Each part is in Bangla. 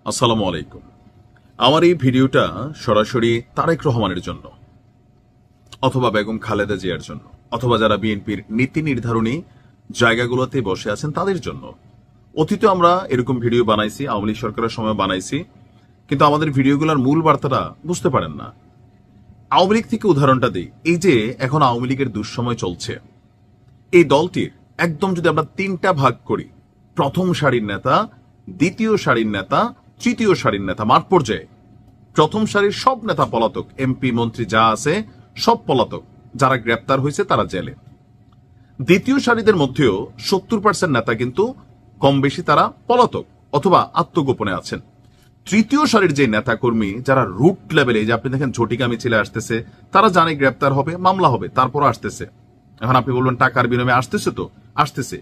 আসসালামু আলাইকুম। আমার এই ভিডিওটা সরাসরি তারেক রহমানের জন্য, অথবা বেগম খালেদা জিয়ার জন্য, অথবা যারা বিএনপির নীতি নির্ধারণী জায়গাগুলোতে বসে আছেন তাদের জন্য। অতীতে আমরা এরকম ভিডিও বানাইছি, আওয়ামী লীগ সরকারের সময় বানাইছি, কিন্তু আমাদের ভিডিওগুলোর মূল বার্তাটা বুঝতে পারেন না। আওয়ামী লীগ থেকে উদাহরণটা দিই। এই যে এখন আওয়ামী লীগের দুঃসময় চলছে, এই দলটির একদম যদি আমরা তিনটা ভাগ করি, প্রথম সারির নেতা, দ্বিতীয় সারির নেতা, তৃতীয় সারির নেতা, মাঠ পর্যায়ে প্রথম সারির সব নেতা পলাতক, এমপি মন্ত্রী যা আছে সব পলাতক, যারা গ্রেপ্তার হয়েছে তারা জেলে। দ্বিতীয় সারিদের মধ্যেও 70% নেতা কিন্তু কম বেশি তারা পলাতক অথবা আত্মগোপনে আছেন। তৃতীয় সারির যে নেতা কর্মী যারা রুট লেভেলে, যে আপনি দেখেন ঝটিকা মিছিলে আসতেছে, তারা জানে গ্রেপ্তার হবে, মামলা হবে, তারপরও আসতেছে। এখন আপনি বলবেন টাকার বিনিময়ে আসতেছে, তো আসতেছে।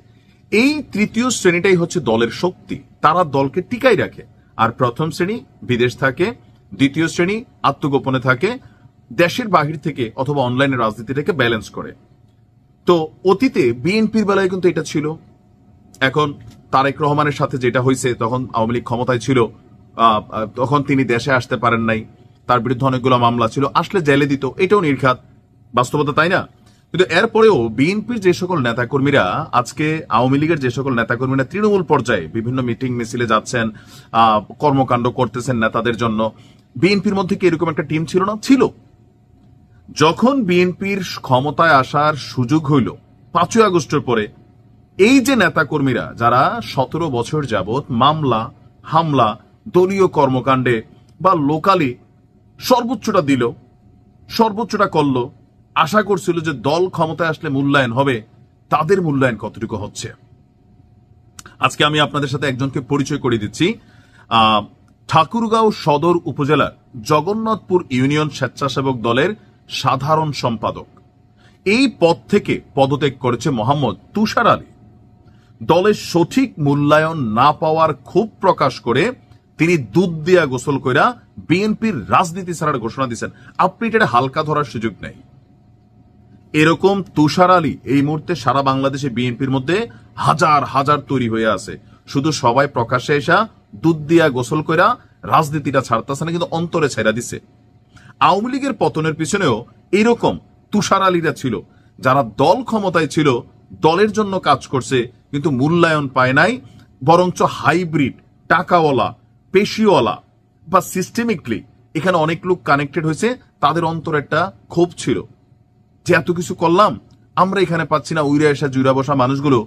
এই তৃতীয় শ্রেণীটাই হচ্ছে দলের শক্তি, তারা দলকে টিকাই রাখে। আর প্রথম শ্রেণী বিদেশ থাকে, দ্বিতীয় শ্রেণী আত্মগোপনে থাকে, দেশের বাহির থেকে অথবা অনলাইনে রাজনীতিটাকে ব্যালেন্স করে। তো অতীতে বিএনপির বেলায় কিন্তু এটা ছিল। এখন তারেক রহমানের সাথে যেটা হয়েছে, তখন আওয়ামী লীগ ক্ষমতায় ছিল, তখন তিনি দেশে আসতে পারেন নাই, তার বিরুদ্ধে অনেকগুলো মামলা ছিল, আসলে জেলে দিত, এটাও নির্ঘাত বাস্তবতা, তাই না? কিন্তু এরপরেও বিএনপির যে সকল নেতাকর্মীরা, আজকে আওয়ামী লীগের যে সকল নেতাকর্মীরা তৃণমূল পর্যায়ে বিভিন্ন মিটিং মিছিলে যাচ্ছেন, কর্মকাণ্ড করতেছেন নেতাদের জন্য, বিএনপির মধ্যে কি এরকম একটা টিম ছিল না? ছিল। যখন বিএনপির ক্ষমতায় আসার সুযোগ হইল 5ই আগস্টের পরে, এই যে নেতাকর্মীরা যারা 17 বছর যাবৎ মামলা, হামলা, দলীয় কর্মকাণ্ডে বা লোকালি সর্বোচ্চটা দিল, সর্বোচ্চটা করল, আশা করছিল যে দল ক্ষমতায় আসলে মূল্যায়ন হবে, তাদের মূল্যায়ন কতটুকু হচ্ছে। আজকে আমি আপনাদের সাথে একজনকে পরিচয় করিয়ে দিচ্ছি। ঠাকুরগাঁও সদর উপজেলার জগন্নাথপুর ইউনিয়ন স্বেচ্ছাসেবক দলের সাধারণ সম্পাদক। এই পদ থেকে পদত্যাগ করেছে মোহাম্মদ তুষার আলী। দলের সঠিক মূল্যায়ন না পাওয়ার ক্ষোভ প্রকাশ করে তিনি দুধ দিয়া গোসল কইরা বিএনপির রাজনীতি ছাড়ার ঘোষণা দিয়েছেন। আপনি এটা হালকা ধরার সুযোগ নেই। এরকম তুষার আলী এই মুহূর্তে সারা বাংলাদেশে বিএনপির মধ্যে হাজার হাজার তৈরি হয়ে আছে। শুধু সবাই প্রকাশ্যে এসা দুধ দিয়া গোসল কইরা রাজনীতিটা ছাড়তেছে না, কিন্তু অন্তরে ছেড়া দিছে। আওয়ামী লীগের পতনের পিছনেও এইরকম তুষার আলীরা ছিল, যারা দল ক্ষমতায় ছিল, দলের জন্য কাজ করছে, কিন্তু মূল্যায়ন পায় নাই। বরঞ্চ হাইব্রিড, টাকাওয়ালা, পেশিওয়ালা বা সিস্টেমিকলি এখানে অনেক লোক কানেক্টেড হয়েছে, তাদের অন্তর একটা ক্ষোভ ছিল যে এত কিছু করলাম, আমরা এখানে পাচ্ছি না। উইরা এসা জুড়া বসা মানুষগুলো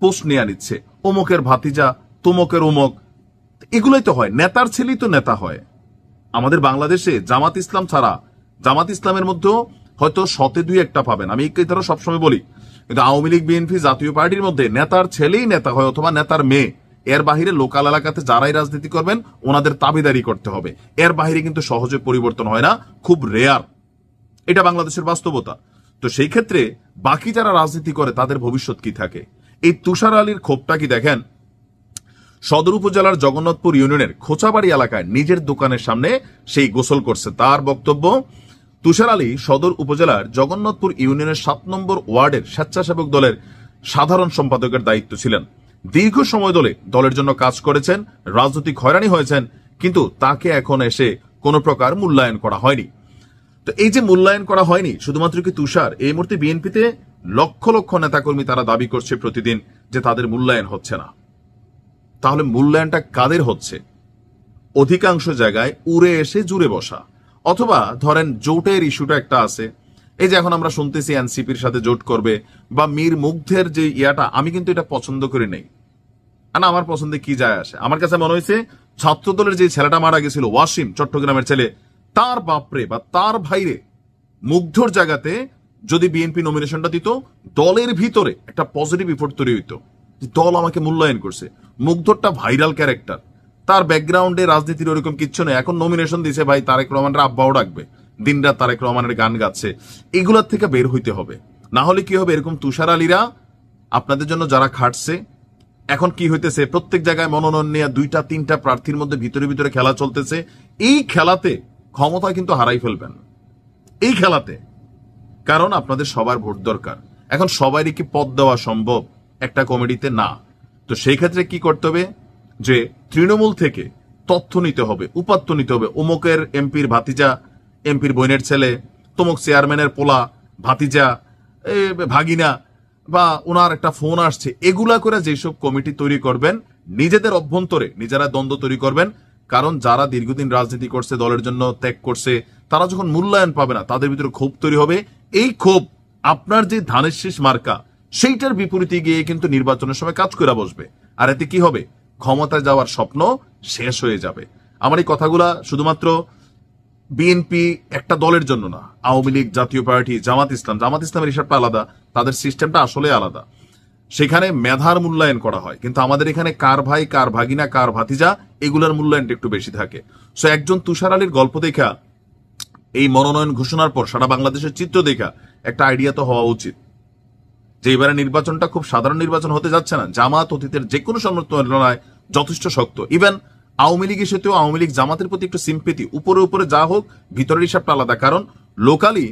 পোস্ট নিয়ে নিচ্ছে, অমুকের ভাতিজা, তমুকের অমুক। এগুলোই তো হয়, নেতার ছেলেই তো নেতা হয়। আমাদের বাংলাদেশে জামাত ইসলাম ছাড়া, জামাত ইসলামের মধ্যেও হয়তো 100-2 একটা পাবেন, আমি এই কথা সবসময় বলি, কিন্তু আওয়ামী লীগ, বিএনপি, জাতীয় পার্টির মধ্যে নেতার ছেলেই নেতা হয় অথবা নেতার মেয়ে। এর বাহিরে লোকাল এলাকাতে যারাই রাজনীতি করবেন ওনাদের দাবিদারি করতে হবে। এর বাহিরে কিন্তু সহজে পরিবর্তন হয় না, খুব রেয়ার। এটা বাংলাদেশের বাস্তবতা। তো সেই ক্ষেত্রে বাকি যারা রাজনীতি করে তাদের ভবিষ্যৎ কি থাকে? এই তুষার আলীর ক্ষোভটা কি দেখেন। সদর উপজেলার জগন্নাথপুর ইউনিয়নের খোঁচাবাড়ি এলাকায় নিজের দোকানের সামনে সেই গোসল করছে। তার বক্তব্য, তুষার আলী সদর উপজেলার জগন্নাথপুর ইউনিয়নের 7 নম্বর ওয়ার্ডের স্বেচ্ছাসেবক দলের সাধারণ সম্পাদকের দায়িত্ব ছিলেন। দীর্ঘ সময় দলের জন্য কাজ করেছেন, রাজনৈতিক হয়রানি হয়েছেন, কিন্তু তাকে এখন এসে কোনো প্রকার মূল্যায়ন করা হয়নি। তো এই যে মূল্যায়ন করা হয়নি, শুধুমাত্র কি তুষার, এই মুহূর্তে বিএনপিতে লক্ষ লক্ষ নেতাকর্মী তারা দাবি করছে প্রতিদিন যে তাদের মূল্যায়ন হচ্ছে না। তাহলে মূল্যায়নটা কাদের হচ্ছে? অধিকাংশ জায়গায় উড়ে এসে জুড়ে বসা, অথবা ধরেন জোটের ইস্যুটা একটা আছে। এই যে এখন আমরা শুনতেছি এনসিপির সাথে জোট করবে, বা মীর মুগ্ধের যে ইয়াটা, আমি কিন্তু এটা পছন্দ করি নাই। না, আমার পছন্দে কি যায় আসে? আমার কাছে মনে হয়েছে ছাত্র দলের যে ছেলেটা মারা গেছিল, ওয়াসিম, চট্টগ্রামের ছেলে, তার বাপরে বা তার ভাইরে মুগ্ধর জায়গাতে যদি বিএনপি নমিনেশনটা দিত, দলের ভিতরে একটা পজিটিভ ইফোর্ট তৈরি হইতো, দল আমাকে মূল্যায়ন করছে। মুগ্ধরটা ভাইরাল ক্যারেক্টার, তার ব্যাকগ্রাউন্ডে রাজনীতির ওরকম কিচ্ছু নেই, এখন নমিনেশন দিছে, ভাই তারেক রহমানের আব্বাও ডাকবে, দিনরাত তারেক রহমানের গান গাচ্ছে। এগুলোর থেকে বের হইতে হবে, না হলে কি হবে? এরকম তুষার আলীরা আপনাদের জন্য যারা খাটছে, এখন কি হইতেছে, প্রত্যেক জায়গায় মনোনয়ন নিয়ে 2-3টা প্রার্থীর মধ্যে ভিতরে ভিতরে খেলা চলতেছে। এই খেলাতে ক্ষমতা কিন্তু হারাই ফেলবেন, এই খেলাতে। কারণ আপনাদের সবার ভোট দরকার। এখন সবারই কি পদ দেওয়া সম্ভব একটা কমিটিতে? না। তো সেই ক্ষেত্রে কি করতে হবে, যে তৃণমূল থেকে তথ্য নিতে হবে, উপাত্ত নিতে হবে। অমুকের এমপির ভাতিজা, এমপির বোনের ছেলে, তমুক চেয়ারম্যানের পোলা, ভাতিজা, ভাগিনা, বা ওনার একটা ফোন আসছে, এগুলা করে যেসব কমিটি তৈরি করবেন, নিজেদের অভ্যন্তরে নিজেরা দ্বন্দ্ব তৈরি করবেন। কারণ যারা দীর্ঘদিন রাজনীতি করছে, দলের জন্য ত্যাগ করছে, তারা যখন মূল্যায়ন পাবে না, তাদের ভিতরে ক্ষোভ তৈরি হবে। এই ক্ষোভ আপনার যে ধানের শীষ মার্কা, সেইটার বিপরীতে গিয়ে কিন্তু নির্বাচনের সময় কাজ করে বসবে। আর এতে কি হবে? ক্ষমতায় যাওয়ার স্বপ্ন শেষ হয়ে যাবে। আমার এই কথাগুলা শুধুমাত্র বিএনপি একটা দলের জন্য না, আওয়ামী লীগ, জাতীয় পার্টি, জামাত ইসলামের হিসাবটা আলাদা, তাদের সিস্টেমটা আসলে আলাদা। সেখানে মেধার মূল্যায়ন করা হয়, কিন্তু আমাদের এখানে কার ভাই, কার ভাগিনা, কার ভাতিজা, এগুলোর মূল্যায়নটা একটু বেশি থাকে। সো একজন তুষার আলীর গল্প দেখা, এই মনোনয়ন ঘোষণার পর সারা বাংলাদেশের চিত্র দেখা একটা আইডিয়া তো হওয়া উচিত যে এবারে নির্বাচনটা খুব সাধারণ নির্বাচন হতে যাচ্ছে না। জামাত অতীতের যে কোনো তুলনায় যথেষ্ট শক্ত। ইভেন আওয়ামী লীগ এসেতেও আওয়ামী লীগ জামাতের প্রতি একটু সিম্পেথি, উপরে উপরে যা হোক ভিতরের হিসাবটা আলাদা। কারণ লোকালি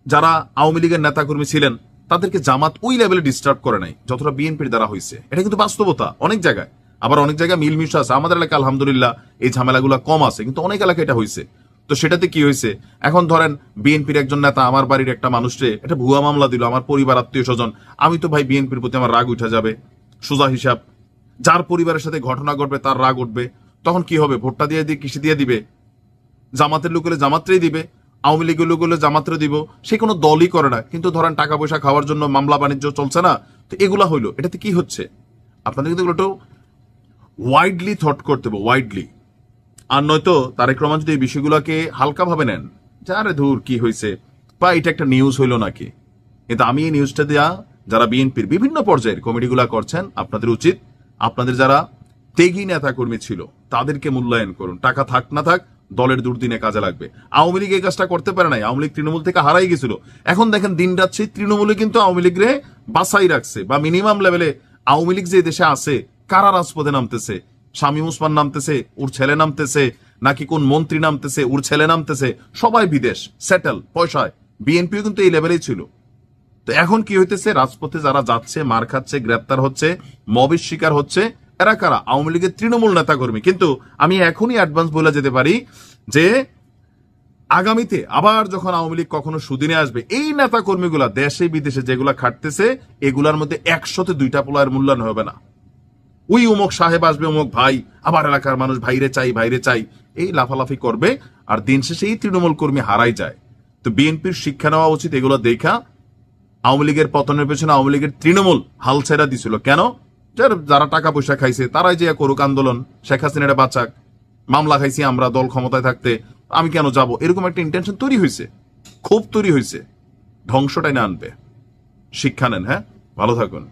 যারা আওয়ামী লীগের নেতাকর্মী ছিলেন, তাদেরকে জামাত ওই লেভেলে ডিস্টার্ব করে নাই যতটা বিএনপির দ্বারা হয়েছে। এটা কিন্তু বাস্তবতা। অনেক জায়গায়, আবার অনেক জায়গায় মিলমিশ আছে। আমাদের এলাকায় আলহামদুলিল্লাহ এই ঝামেলাগুলো কম আছে, কিন্তু অনেক এলাকায় এটা হয়েছে। তো সেটাতে কি হয়েছে, এখন ধরেন বিএনপির একজন নেতা আমার বাড়ির একটা মানুষকে একটা ভুয়া মামলা দিল, আমার পরিবার, আত্মীয় স্বজন, আমি তো ভাই বিএনপির প্রতি আমার রাগ উঠে যাবে, সোজা হিসাব। যার পরিবারের সাথে ঘটনা ঘটবে তার রাগ উঠবে, তখন কি হবে? ভোটটা দিয়ে কিসে দিয়ে দিবে? জামাতের লোক হলে জামাতরেই দিবে, আওয়ামী লীগের লোক হলে জামাতরে দিব। সে কোনো দলই করে না, কিন্তু ধরেন টাকা পয়সা খাওয়ার জন্য মামলা বাণিজ্য চলছে না। তো এগুলা হইলো, এটাতে কি হচ্ছে? আপনাদের কিন্তু এগুলো ওয়াইডলি থট করতে হবে, ওয়াইডলি। আর নয়তো তারেক রহমান যদি এই বিষয়গুলোকে হালকা ভাবে নেন, যে আরে ধুর কি হয়েছে, বা এটা একটা নিউজ হইলো নাকি। কিন্তু আমি এই নিউজটা দেয়া যারা বিএনপির বিভিন্ন পর্যায়ের কমিটিগুলা করছেন, আপনাদের উচিত আপনাদের যারা ত্যাগী নেতা কর্মী ছিল তাদেরকে মূল্যায়ন করুন। টাকা থাক না থাক, দলের দুর্দিনে কাজে লাগবে। আওয়ামী লীগ এই কাজটা করতে পারে নাই, আওয়ামী লীগ তৃণমূল থেকে হারাই গেছিল। এখন দেখেন দিন রাত সেই তৃণমূলে কিন্তু আওয়ামী লীগরে বাসাই রাখছে, বা মিনিমাম লেভেলে আওয়ামী লীগ যে দেশে আছে, কারা রাজপথে নামতেছে? শামীম ওসমান নামতেছে, ওর ছেলে নামতেছে, নাকি কোন মন্ত্রী নামতেছে, ওর ছেলে নামতেছে, সবাই বিদেশ সেটেল পয়সায়। বিএনপিও কিন্তু এই লেভেলেই ছিল। তো এখন কি হইতেছে? রাজপথে যারা যাচ্ছে, মার খাচ্ছে, গ্রেপ্তার হচ্ছে, মবের শিকার হচ্ছে, এরা কারা? আওয়ামী লীগের তৃণমূল নেতাকর্মী। কিন্তু আমি এখনই অ্যাডভান্স বলে যেতে পারি যে আগামীতে আবার যখন আওয়ামী লীগ কখনো সুদিনে আসবে, এই নেতা কর্মীগুলা দেশে বিদেশে যেগুলা খাটতেছে, এগুলার মধ্যে 100তে 2টা পোলার মূল্যায়ন হবে না। ওই অমুক সাহেব আসবে, অমুক ভাই, আবার এলাকার মানুষ ভাইরে চাই, ভাইরে চাই, এই লাফালাফি করবে, আর দিন শেষে এই তৃণমূল কর্মী হারাই যায়। তো বিএনপির শিক্ষা নেওয়া উচিত এগুলো দেখা। আওয়ামী লীগের পতনের পেছনে আওয়ামী লীগের তৃণমূল হাল ছেড়া দিছিল কেন? যারা টাকা পয়সা খাইছে তারাই যে করুক আন্দোলন, শেখ হাসিনাটা বাঁচাক, মামলা খাইছি আমরা দল ক্ষমতায় থাকতে, আমি কেন যাব, এরকম একটা ইন্টেনশন তৈরি হয়েছে, ক্ষোভ তৈরি হয়েছে, ধ্বংসটাই না আনবে। শিক্ষা নেন। হ্যাঁ, ভালো থাকুন।